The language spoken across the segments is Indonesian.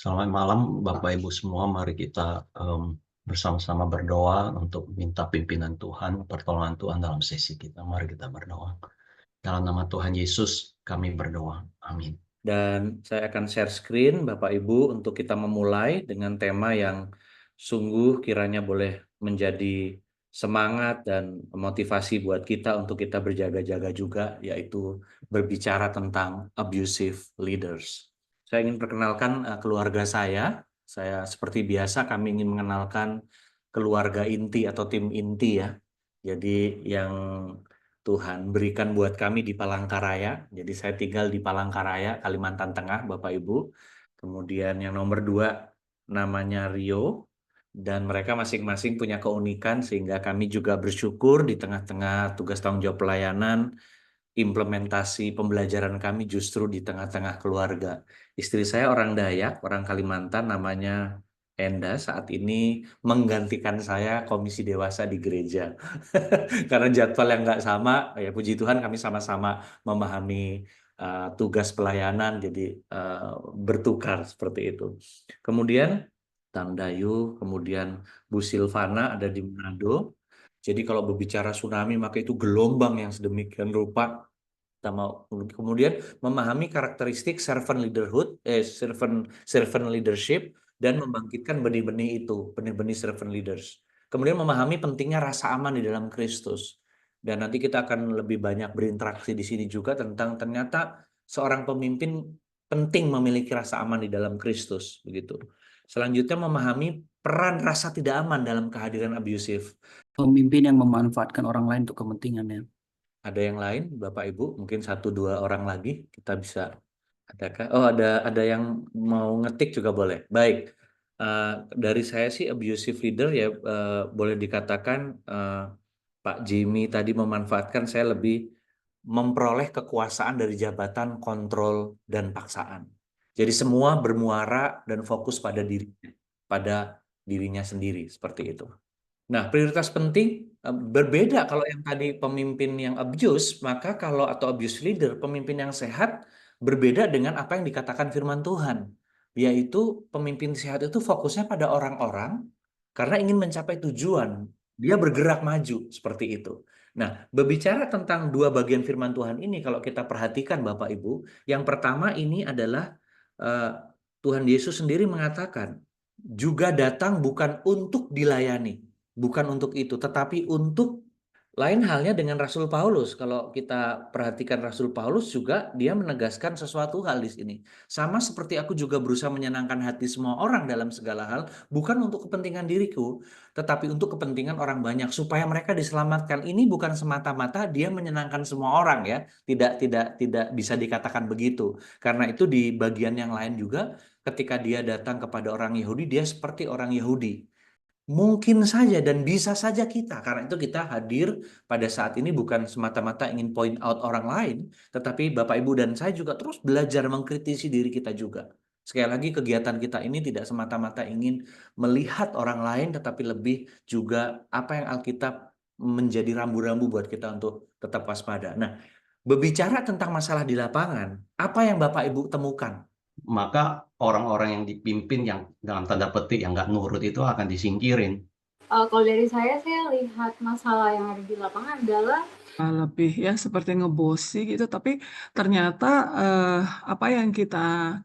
Selamat malam Bapak Ibu semua, mari kita bersama-sama berdoa untuk minta pimpinan Tuhan, pertolongan Tuhan dalam sesi kita. Mari kita berdoa. Dalam nama Tuhan Yesus kami berdoa. Amin. Dan saya akan share screen Bapak Ibu untuk kita memulai dengan tema yang sungguh kiranya boleh menjadi semangat dan motivasi buat kita untuk kita berjaga-jaga juga, yaitu berbicara tentang abusive leaders. Saya ingin perkenalkan keluarga saya. Saya seperti biasa kami ingin mengenalkan keluarga inti atau tim inti ya. Jadi yang Tuhan berikan buat kami di Palangkaraya. Jadi saya tinggal di Palangkaraya, Kalimantan Tengah, Bapak Ibu. Kemudian yang nomor 2 namanya Rio. Dan mereka masing-masing punya keunikan sehingga kami juga bersyukur di tengah-tengah tugas tanggung jawab pelayanan, implementasi pembelajaran kami justru di tengah-tengah keluarga. Istri saya orang Dayak, orang Kalimantan, namanya Enda, saat ini menggantikan saya komisi dewasa di gereja. Karena jadwal yang nggak sama, ya puji Tuhan kami sama-sama memahami tugas pelayanan, jadi bertukar seperti itu. Kemudian Tandayu, kemudian Bu Silvana ada di Manado. Jadi kalau berbicara tsunami maka itu gelombang yang sedemikian rupa. Kita mau kemudian memahami karakteristik servant leaderhood, servant leadership dan membangkitkan benih-benih itu, benih-benih servant leaders. Kemudian memahami pentingnya rasa aman di dalam Kristus. Dan nanti kita akan lebih banyak berinteraksi di sini juga tentang ternyata seorang pemimpin penting memiliki rasa aman di dalam Kristus, begitu. Selanjutnya memahami peran rasa tidak aman dalam kehadiran abusif. Pemimpin yang memanfaatkan orang lain untuk kepentingannya. Ada yang lain, Bapak Ibu? Mungkin 1-2 orang lagi kita bisa. Adakah? Oh, ada yang mau ngetik juga boleh. Baik. Dari saya sih abusive leader ya boleh dikatakan Pak Jimmy tadi memanfaatkan saya lebih memperoleh kekuasaan dari jabatan kontrol dan paksaan. Jadi semua bermuara dan fokus pada dirinya sendiri seperti itu. Nah, prioritas penting berbeda kalau yang tadi pemimpin yang abuse, maka kalau atau abuse leader, pemimpin yang sehat berbeda dengan apa yang dikatakan firman Tuhan, yaitu pemimpin sehat itu fokusnya pada orang-orang karena ingin mencapai tujuan, dia bergerak maju seperti itu. Nah, berbicara tentang dua bagian firman Tuhan ini, kalau kita perhatikan Bapak Ibu, yang pertama ini adalah eh, Tuhan Yesus sendiri mengatakan, juga datang bukan untuk dilayani. Bukan untuk itu, tetapi untuk lain halnya dengan Rasul Paulus. Kalau kita perhatikan Rasul Paulus juga dia menegaskan sesuatu hal di sini. Sama seperti aku juga berusaha menyenangkan hati semua orang dalam segala hal, bukan untuk kepentingan diriku, tetapi untuk kepentingan orang banyak supaya mereka diselamatkan. Ini bukan semata-mata dia menyenangkan semua orang ya. Tidak bisa dikatakan begitu. Karena itu di bagian yang lain juga ketika dia datang kepada orang Yahudi, dia seperti orang Yahudi. Mungkin saja dan bisa saja kita, karena itu kita hadir pada saat ini bukan semata-mata ingin point out orang lain, tetapi Bapak Ibu dan saya juga terus belajar mengkritisi diri kita juga. Sekali lagi kegiatan kita ini tidak semata-mata ingin melihat orang lain, tetapi lebih juga apa yang Alkitab menjadi rambu-rambu buat kita untuk tetap waspada. Nah, berbicara tentang masalah di lapangan, apa yang Bapak Ibu temukan? Maka orang-orang yang dipimpin yang dalam tanda petik yang nggak nurut itu akan disingkirin. Kalau dari saya lihat masalah yang ada di lapangan adalah lebih ya seperti ngebosi gitu, tapi ternyata apa yang kita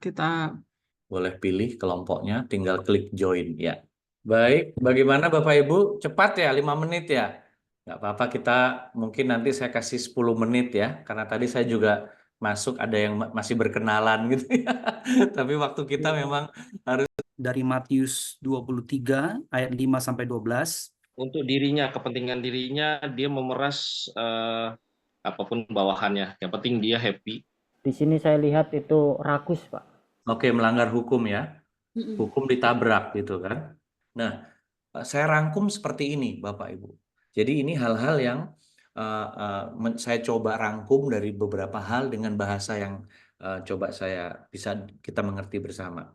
Boleh pilih kelompoknya, tinggal klik join ya. Baik, bagaimana Bapak Ibu? Cepat ya, 5 menit ya. Nggak apa-apa, kita mungkin nanti saya kasih 10 menit ya. Karena tadi saya juga masuk, ada yang masih berkenalan gitu ya. Tapi waktu kita memang harus. Dari Matius 23 ayat 5 sampai 12. Untuk dirinya, kepentingan dirinya, dia memeras apapun bawahannya. Yang penting dia happy. Di sini saya lihat itu rakus, Pak. Oke, melanggar hukum ya. Hukum ditabrak gitu kan. Nah, saya rangkum seperti ini Bapak Ibu. Jadi ini hal-hal yang saya coba rangkum dari beberapa hal dengan bahasa yang coba saya bisa kita mengerti bersama.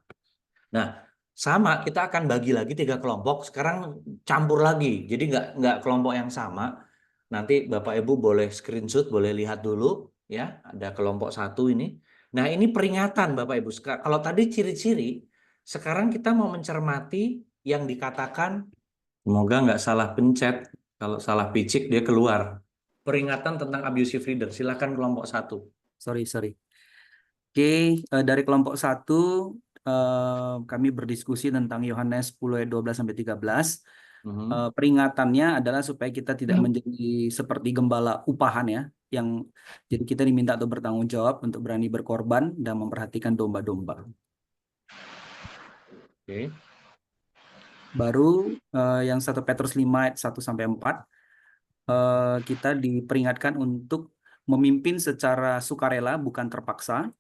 Nah, sama kita akan bagi lagi 3 kelompok. Sekarang campur lagi. Jadi nggak kelompok yang sama. Nanti Bapak Ibu boleh screenshot, boleh lihat dulu ya. Ada kelompok 1 ini. Nah, ini peringatan Bapak Ibu. Kalau tadi ciri-ciri sekarang kita mau mencermati yang dikatakan, semoga nggak salah pencet, kalau salah picik dia keluar. Peringatan tentang abusive leader, silakan kelompok 1. Sorry. Oke, dari kelompok 1 kami berdiskusi tentang Yohanes 10 ayat 12 sampai 13. Peringatannya adalah supaya kita tidak menjadi seperti gembala upahan ya, yang jadi kita diminta untuk bertanggung jawab, untuk berani berkorban dan memperhatikan domba-domba. Oke. Baru yang 1 Petrus 5 ayat 1 sampai 4, kita diperingatkan untuk memimpin secara sukarela bukan terpaksa.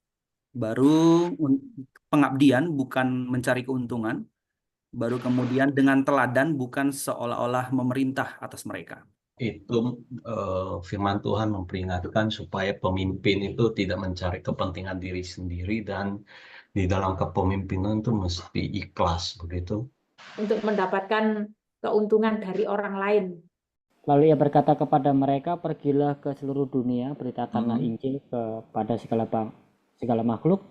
Baru pengabdian bukan mencari keuntungan. Baru kemudian dengan teladan bukan seolah-olah memerintah atas mereka. Itu firman Tuhan memperingatkan supaya pemimpin itu tidak mencari kepentingan diri sendiri, dan di dalam kepemimpinan itu mesti ikhlas begitu. Untuk mendapatkan keuntungan dari orang lain. Lalu ia berkata kepada mereka, pergilah ke seluruh dunia, beritakanlah Injil kepada segala makhluk.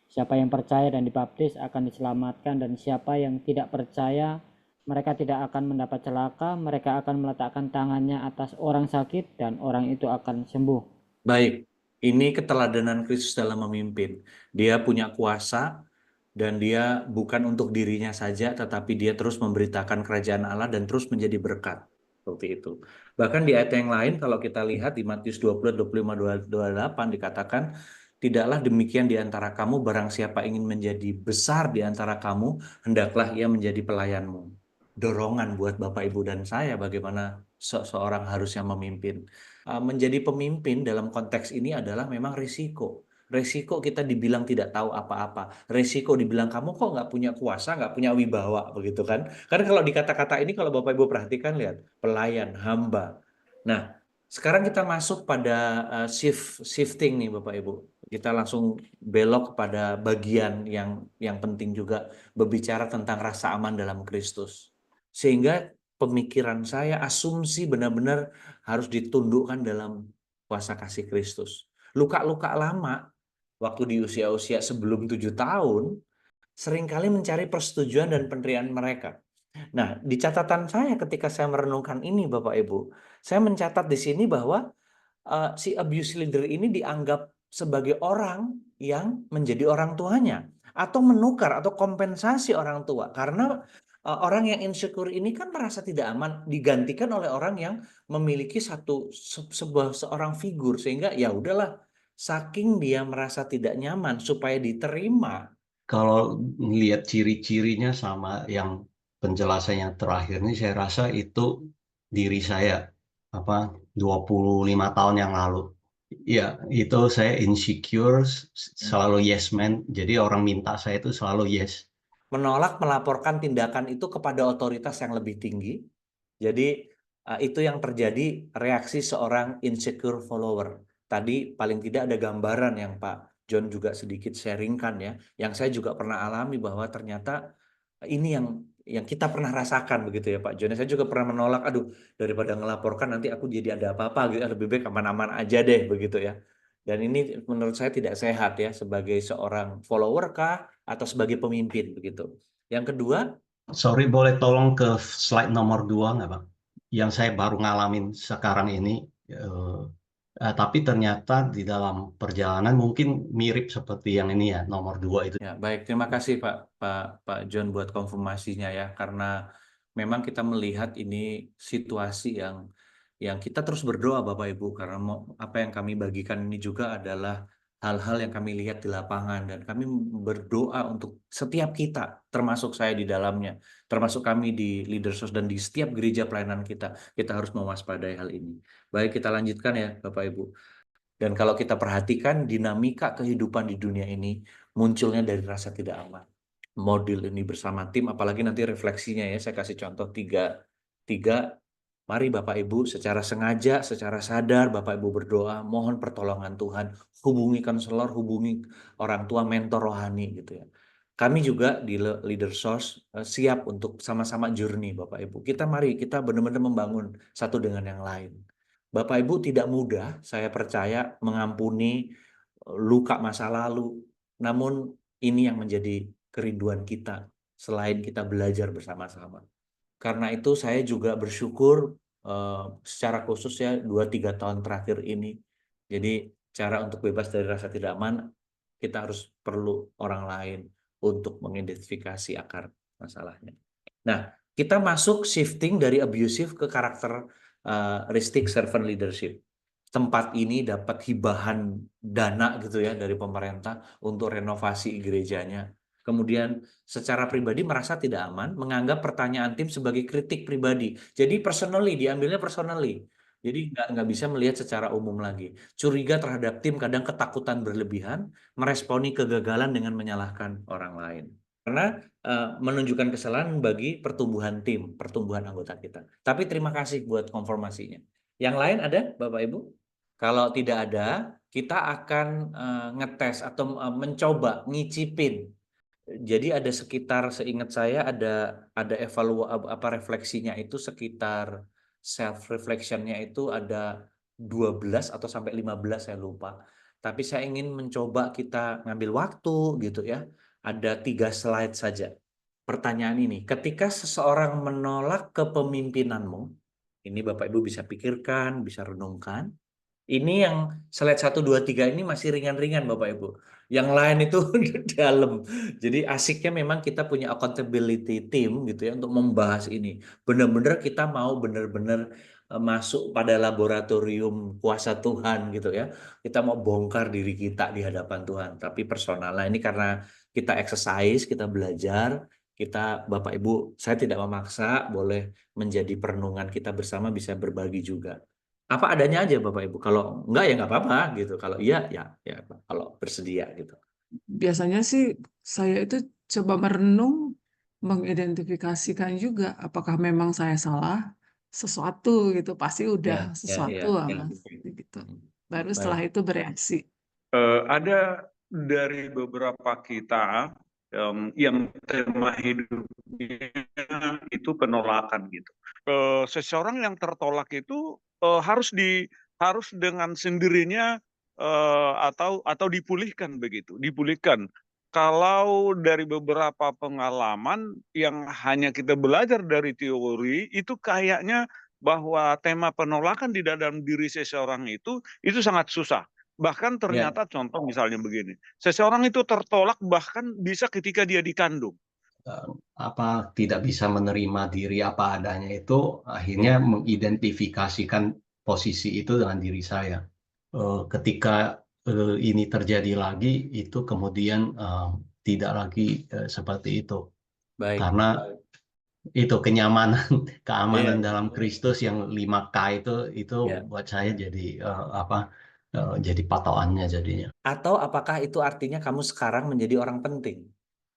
Siapa yang percaya dan dibaptis akan diselamatkan, dan siapa yang tidak percaya, mereka tidak akan mendapat celaka. Mereka akan meletakkan tangannya atas orang sakit dan orang itu akan sembuh. Baik, ini keteladanan Kristus dalam memimpin. Dia punya kuasa dan dia bukan untuk dirinya saja, tetapi dia terus memberitakan kerajaan Allah dan terus menjadi berkat. Seperti itu. Bahkan di ayat yang lain kalau kita lihat di Matius 20, 25, 28 dikatakan, tidaklah demikian di antara kamu, barang siapa ingin menjadi besar di antara kamu, hendaklah ia menjadi pelayanmu. Dorongan buat Bapak, Ibu, dan saya bagaimana seseorang harusnya memimpin. Menjadi pemimpin dalam konteks ini adalah memang risiko. Risiko kita dibilang tidak tahu apa-apa. Risiko dibilang kamu kok nggak punya kuasa, nggak punya wibawa, begitu kan? Karena kalau di kata-kata ini, kalau Bapak Ibu perhatikan, lihat, pelayan, hamba. Nah, sekarang kita masuk pada shifting nih Bapak Ibu. Kita langsung belok pada bagian yang penting juga, berbicara tentang rasa aman dalam Kristus. Sehingga pemikiran saya, asumsi benar-benar harus ditundukkan dalam kuasa kasih Kristus. Luka-luka lama, waktu di usia-usia sebelum 7 tahun, seringkali mencari persetujuan dan penerian mereka. Nah, di catatan saya ketika saya merenungkan ini Bapak Ibu, saya mencatat di sini bahwa si abuse leader ini dianggap sebagai orang yang menjadi orang tuanya, atau menukar atau kompensasi orang tua, karena orang yang insecure ini kan merasa tidak aman, digantikan oleh orang yang memiliki seorang figur, sehingga ya udahlah, saking dia merasa tidak nyaman supaya diterima. Kalau lihat ciri-cirinya sama yang penjelasan yang terakhir ini, saya rasa itu diri saya 25 tahun yang lalu. Ya, itu saya insecure, selalu yes man. Jadi orang minta saya itu selalu yes. Menolak melaporkan tindakan itu kepada otoritas yang lebih tinggi. Jadi itu yang terjadi, reaksi seorang insecure follower. Tadi paling tidak ada gambaran yang Pak John juga sedikit sharingkan ya, yang saya juga pernah alami, bahwa ternyata ini yang kita pernah rasakan begitu ya Pak John. Saya juga pernah menolak, aduh daripada ngelaporkan nanti aku jadi ada apa-apa gitu, lebih baik aman-aman aja deh begitu ya. Dan ini menurut saya tidak sehat ya, sebagai seorang follower kah atau sebagai pemimpin begitu. Yang kedua, sorry, boleh tolong ke slide nomor 2 nggak Bang? Yang saya baru ngalamin sekarang ini, tapi ternyata di dalam perjalanan mungkin mirip seperti yang ini ya, nomor 2 itu. ya, baik, terima kasih Pak John buat konfirmasinya ya, karena memang kita melihat ini situasi yang kita terus berdoa Bapak Ibu, karena apa yang kami bagikan ini juga adalah hal-hal yang kami lihat di lapangan, dan kami berdoa untuk setiap kita, termasuk saya di dalamnya, termasuk kami di Leadersource dan di setiap gereja pelayanan kita harus mewaspadai hal ini. Baik, kita lanjutkan ya Bapak Ibu. Dan kalau kita perhatikan dinamika kehidupan di dunia ini munculnya dari rasa tidak aman. Model ini bersama tim, apalagi nanti refleksinya ya, saya kasih contoh tiga. Mari Bapak Ibu secara sengaja, secara sadar Bapak Ibu berdoa, mohon pertolongan Tuhan, hubungi konselor, hubungi orang tua, mentor rohani gitu ya. Kami juga di Leadersource siap untuk sama-sama journey Bapak Ibu. Mari kita benar-benar membangun satu dengan yang lain. Bapak Ibu tidak mudah, saya percaya, mengampuni luka masa lalu. Namun ini yang menjadi kerinduan kita selain kita belajar bersama-sama. Karena itu saya juga bersyukur secara khusus ya 2-3 tahun terakhir ini. Jadi cara untuk bebas dari rasa tidak aman, kita harus perlu orang lain untuk mengidentifikasi akar masalahnya. Nah, kita masuk shifting dari abusive ke karakteristik servant leadership. Tempat ini dapat hibahan dana gitu ya dari pemerintah untuk renovasi gerejanya. Kemudian secara pribadi merasa tidak aman, menganggap pertanyaan tim sebagai kritik pribadi. Jadi personally, diambilnya personally. Jadi nggak bisa melihat secara umum lagi. Curiga terhadap tim, kadang ketakutan berlebihan, meresponi kegagalan dengan menyalahkan orang lain. Karena menunjukkan kesalahan bagi pertumbuhan tim, pertumbuhan anggota kita. Tapi terima kasih buat konfirmasinya. Yang lain ada, Bapak Ibu? Kalau tidak ada, kita akan ngetes atau mencoba ngicipin. Jadi ada sekitar, seingat saya ada refleksinya itu sekitar self reflectionnya itu ada 12 atau sampai 15 saya lupa. Tapi saya ingin mencoba kita ngambil waktu gitu ya. Ada 3 slide saja. Pertanyaan ini, ketika seseorang menolak kepemimpinanmu, ini Bapak Ibu bisa pikirkan, bisa renungkan. Ini yang slide 1, 2, 3 ini masih ringan-ringan Bapak Ibu. Yang lain itu dalam. Jadi asiknya memang kita punya accountability team gitu ya untuk membahas ini. Benar-benar kita mau benar-benar masuk pada laboratorium kuasa Tuhan gitu ya. Kita mau bongkar diri kita di hadapan Tuhan. Tapi personal. Nah ini karena kita exercise, kita belajar, kita Bapak Ibu, saya tidak memaksa, boleh menjadi perenungan kita bersama, bisa berbagi juga. Apa adanya aja Bapak Ibu. Kalau enggak ya enggak apa-apa gitu. Kalau iya ya kalau bersedia gitu. Biasanya sih saya itu coba merenung, mengidentifikasikan juga apakah memang saya salah sesuatu gitu. Pasti udah sesuatu gitu. Baru setelah itu bereaksi. Ada dari beberapa kita yang tema hidupnya itu penolakan gitu. Seseorang yang tertolak itu harus dengan sendirinya atau dipulihkan begitu, dipulihkan. Kalau dari beberapa pengalaman yang hanya kita belajar dari teori, itu kayaknya bahwa tema penolakan di dalam diri seseorang itu sangat susah. Bahkan ternyata contoh misalnya begini, seseorang itu tertolak bahkan bisa ketika dia dikandung. Tidak bisa menerima diri apa adanya itu akhirnya mengidentifikasikan posisi itu dengan diri saya. Ketika ini terjadi lagi, itu kemudian tidak lagi seperti itu. Karena itu keamanan dalam Kristus yang 5K itu buat saya jadi jadi patokannya jadinya. Atau apakah itu artinya kamu sekarang menjadi orang penting?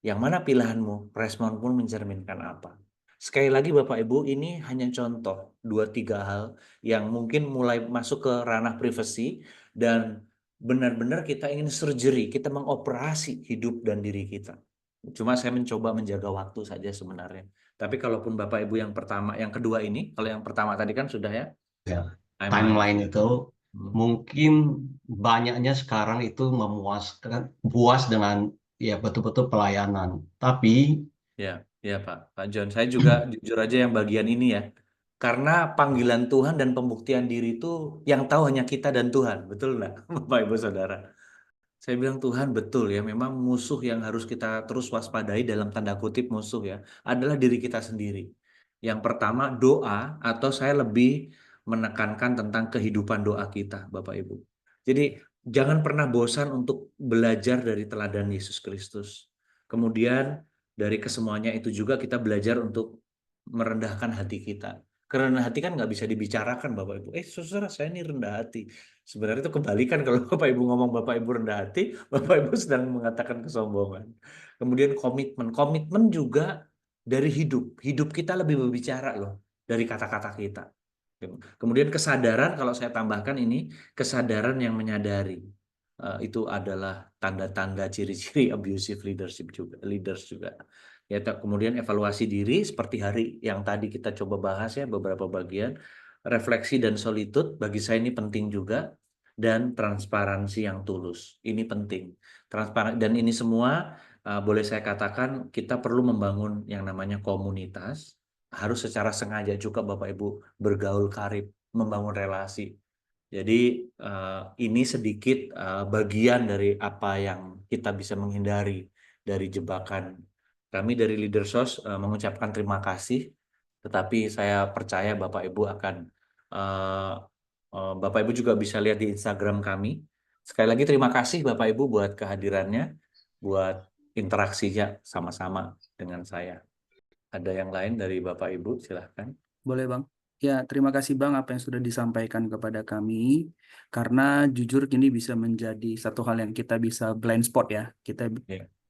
Yang mana pilihanmu, respon pun mencerminkan apa? Sekali lagi Bapak Ibu, ini hanya contoh 2-3 hal yang mungkin mulai masuk ke ranah privasi dan benar-benar kita ingin surgery, kita mengoperasi hidup dan diri kita. Cuma saya mencoba menjaga waktu saja sebenarnya. Tapi kalaupun Bapak Ibu yang pertama, yang kedua ini, kalau yang pertama tadi kan sudah ya. Timeline itu mungkin banyaknya sekarang itu puas dengan ya betul-betul pelayanan. Tapi ya Pak John, saya juga jujur aja yang bagian ini ya. Karena panggilan Tuhan dan pembuktian diri itu yang tahu hanya kita dan Tuhan, betul nggak, Bapak Ibu Saudara? Saya bilang Tuhan betul ya, memang musuh yang harus kita terus waspadai dalam tanda kutip musuh ya, adalah diri kita sendiri. Yang pertama doa, atau saya lebih menekankan tentang kehidupan doa kita, Bapak Ibu. Jadi jangan pernah bosan untuk belajar dari teladan Yesus Kristus. Kemudian dari kesemuanya itu juga kita belajar untuk merendahkan hati kita. Karena hati kan nggak bisa dibicarakan Bapak Ibu. Saudara saya ini rendah hati. Sebenarnya itu kebalikan kalau Bapak Ibu ngomong Bapak Ibu rendah hati, Bapak Ibu sedang mengatakan kesombongan. Kemudian komitmen. Komitmen juga dari hidup. Hidup kita lebih berbicara loh dari kata-kata kita. Kemudian kesadaran, kalau saya tambahkan ini, kesadaran yang menyadari. Itu adalah tanda-tanda ciri-ciri abusive leaders juga. Ya, kemudian evaluasi diri seperti hari yang tadi kita coba bahas ya beberapa bagian, refleksi dan solitude bagi saya ini penting juga, dan transparansi yang tulus ini penting. Transparan, dan ini semua boleh saya katakan kita perlu membangun yang namanya komunitas, harus secara sengaja juga Bapak Ibu bergaul karib, membangun relasi. Jadi ini sedikit bagian dari apa yang kita bisa menghindari dari jebakan. Kami dari Leadersos mengucapkan terima kasih, tetapi saya percaya Bapak Ibu akan Bapak Ibu juga bisa lihat di Instagram kami. Sekali lagi terima kasih Bapak Ibu buat kehadirannya, buat interaksinya sama-sama dengan saya. Ada yang lain dari Bapak Ibu, silahkan. Boleh Bang. Ya, terima kasih Bang apa yang sudah disampaikan kepada kami. Karena jujur ini bisa menjadi satu hal yang kita bisa blind spot ya. Kita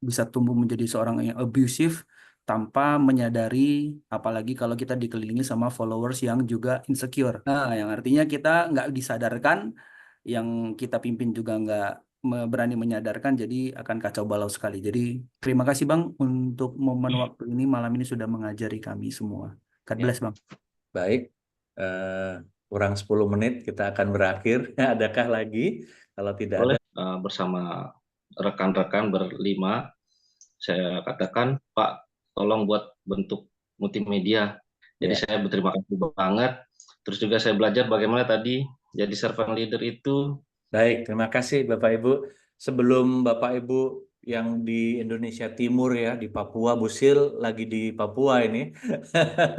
bisa tumbuh menjadi seorang yang abusive tanpa menyadari, apalagi kalau kita dikelilingi sama followers yang juga insecure. Nah, yang artinya kita nggak disadarkan, yang kita pimpin juga nggak berani menyadarkan, jadi akan kacau balau sekali. Jadi terima kasih Bang untuk momen waktu ini, malam ini sudah mengajari kami semua. God bless Bang. Baik, kurang 10 menit kita akan berakhir. Adakah lagi? Kalau tidak Boleh, ada. bersama rekan-rekan berlima, saya katakan, Pak, tolong buat bentuk multimedia. Jadi saya berterima kasih banget. Terus juga saya belajar bagaimana tadi jadi servant leader itu. Baik, terima kasih Bapak Ibu. Sebelum Bapak Ibu yang di Indonesia Timur ya, di Papua, Busil lagi di Papua ini.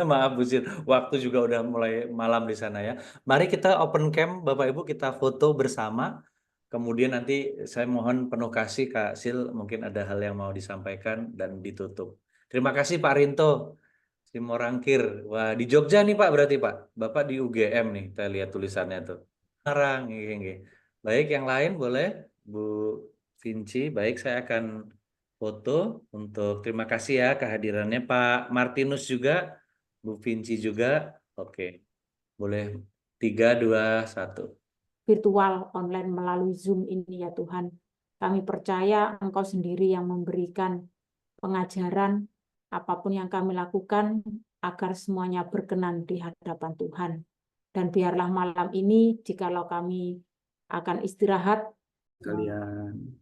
Maaf Busil, waktu juga udah mulai malam di sana ya. Mari kita open cam Bapak Ibu, kita foto bersama. Kemudian nanti saya mohon penuh kasih Kak Sil, mungkin ada hal yang mau disampaikan dan ditutup. Terima kasih Pak Rinto, Simorangkir. Wah, di Jogja nih Pak berarti Pak. Bapak di UGM nih, saya lihat tulisannya tuh. Semarang, baik, yang lain boleh Bu Vinci. Baik, saya akan foto untuk terima kasih ya kehadirannya Pak Martinus juga, Bu Vinci juga. Oke, boleh 3, 2, 1. Virtual online melalui Zoom ini ya Tuhan. Kami percaya Engkau sendiri yang memberikan pengajaran apapun yang kami lakukan agar semuanya berkenan di hadapan Tuhan. Dan biarlah malam ini jikalau kami akan istirahat Kalian